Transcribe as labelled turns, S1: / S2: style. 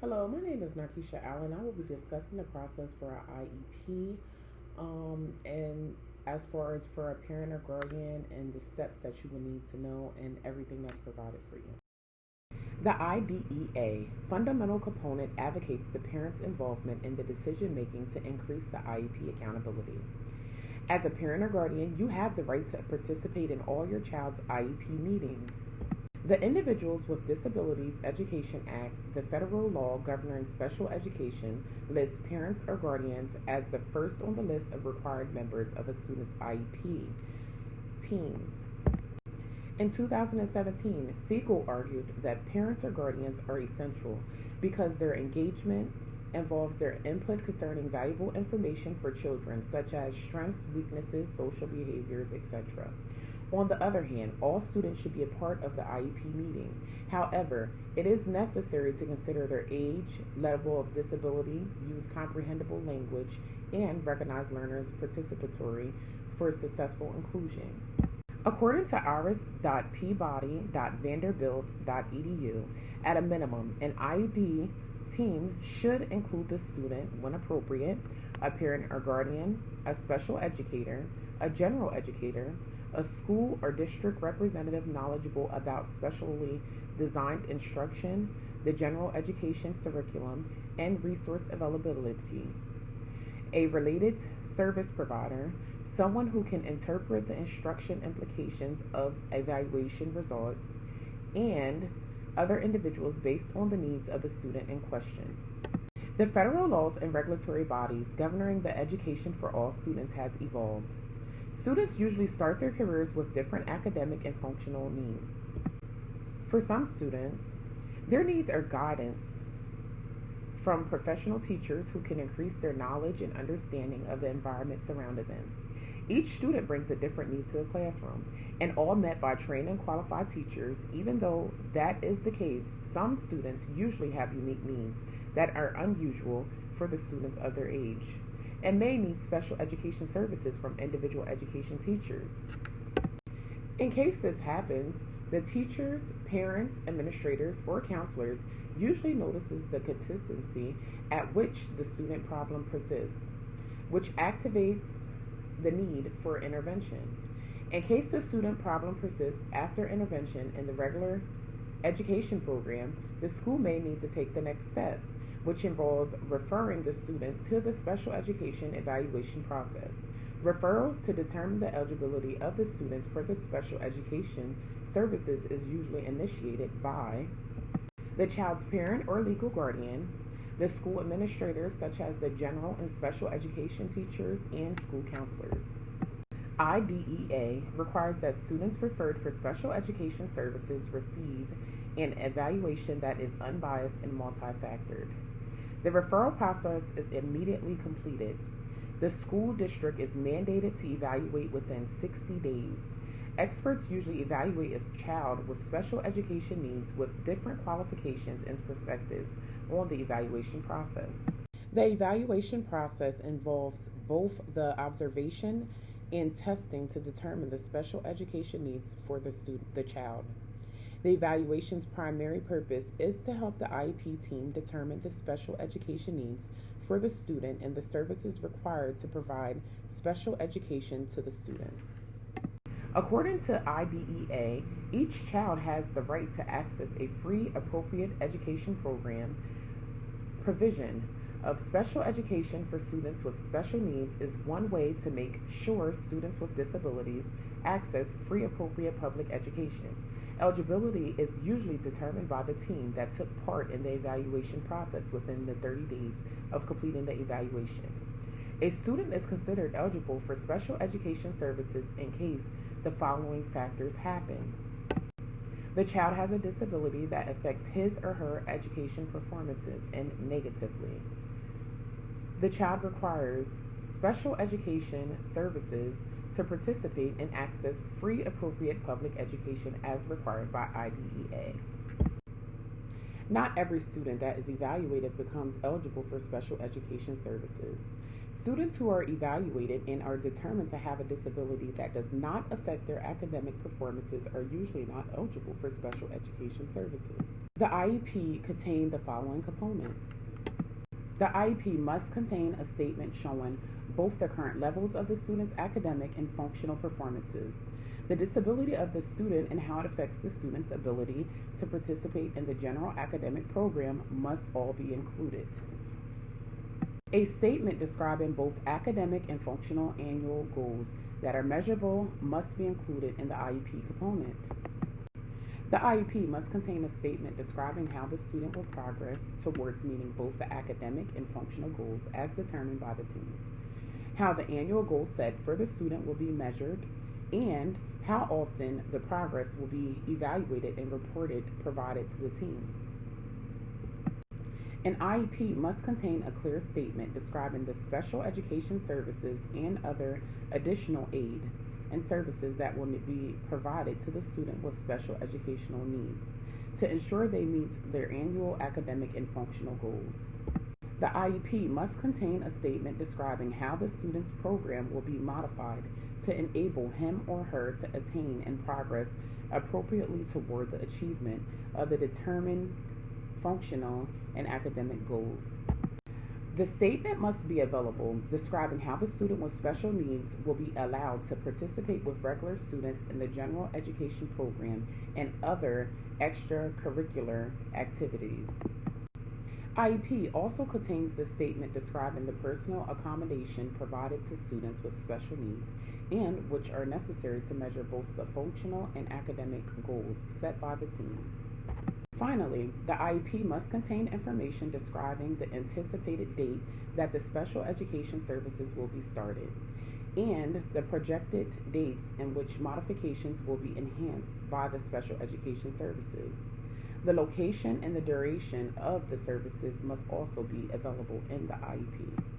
S1: Hello, my name is Narkisha Allen. I will be discussing the process for our IEP, and as far as for a parent or guardian and the steps that you will need to know and everything that's provided for you. The IDEA fundamental component advocates the parent's involvement in the decision making to increase the IEP accountability. As a parent or guardian, you have the right to participate in all your child's IEP meetings. The Individuals with Disabilities Education Act, the federal law governing special education, lists parents or guardians as the first on the list of required members of a student's IEP team. In 2017, Siegel argued that parents or guardians are essential because their engagement involves their input concerning valuable information for children, such as strengths, weaknesses, social behaviors, etc. On the other hand, all students should be a part of the IEP meeting. However, it is necessary to consider their age, level of disability, use comprehensible language, and recognize learners' participatory for successful inclusion. According to iris.peabody.vanderbilt.edu, at a minimum, an IEP team should include the student, when appropriate, a parent or guardian, a special educator, a general educator, a school or district representative knowledgeable about specially designed instruction, the general education curriculum, and resource availability, a related service provider, someone who can interpret the instruction implications of evaluation results, and other individuals based on the needs of the student in question. The federal laws and regulatory bodies governing the education for all students has evolved. Students usually start their careers with different academic and functional needs. For some students, their needs are guidance from professional teachers who can increase their knowledge and understanding of the environment surrounding them. Each student brings a different need to the classroom, and all met by trained and qualified teachers. Even though that is the case, some students usually have unique needs that are unusual for the students of their age and may need special education services from individual education teachers. In case this happens, the teachers, parents, administrators, or counselors usually notices the consistency at which the student problem persists, which activates the need for intervention. In case the student problem persists after intervention in the regular education program, the school may need to take the next step, which involves referring the student to the special education evaluation process. Referrals to determine the eligibility of the students for the special education services is usually initiated by the child's parent or legal guardian, the school administrators such as the general and special education teachers, and school counselors. IDEA requires that students referred for special education services receive an evaluation that is unbiased and multi-factored. The referral process is immediately completed. The school district is mandated to evaluate within 60 days. Experts usually evaluate a child with special education needs with different qualifications and perspectives on the evaluation process. The evaluation process involves both the observation and testing to determine the special education needs for the child. The evaluation's primary purpose is to help the IEP team determine the special education needs for the student and the services required to provide special education to the student. According to IDEA, each child has the right to access a free, appropriate education program. Provision of special education for students with special needs is one way to make sure students with disabilities access free, appropriate public education. Eligibility is usually determined by the team that took part in the evaluation process within the 30 days of completing the evaluation. A student is considered eligible for special education services in case the following factors happen. The child has a disability that affects his or her education performances and negatively. The child requires special education services to participate and access free, appropriate public education as required by IDEA. Not every student that is evaluated becomes eligible for special education services. Students who are evaluated and are determined to have a disability that does not affect their academic performances are usually not eligible for special education services. The IEP contains the following components. The IEP must contain a statement showing both the current levels of the student's academic and functional performances, the disability of the student, and how it affects the student's ability to participate in the general academic program must all be included. A statement describing both academic and functional annual goals that are measurable must be included in the IEP component. The IEP must contain a statement describing how the student will progress towards meeting both the academic and functional goals as determined by the team, how the annual goals set for the student will be measured, and how often the progress will be evaluated and provided to the team. An IEP must contain a clear statement describing the special education services and other additional aid and services that will be provided to the student with special educational needs to ensure they meet their annual academic and functional goals. The IEP must contain a statement describing how the student's program will be modified to enable him or her to attain and progress appropriately toward the achievement of the determined functional and academic goals. The statement must be available, describing how the student with special needs will be allowed to participate with regular students in the general education program and other extracurricular activities. IEP also contains the statement describing the personal accommodation provided to students with special needs and which are necessary to measure both the functional and academic goals set by the team. Finally, the IEP must contain information describing the anticipated date that the special education services will be started and the projected dates in which modifications will be enhanced by the special education services. The location and the duration of the services must also be available in the IEP.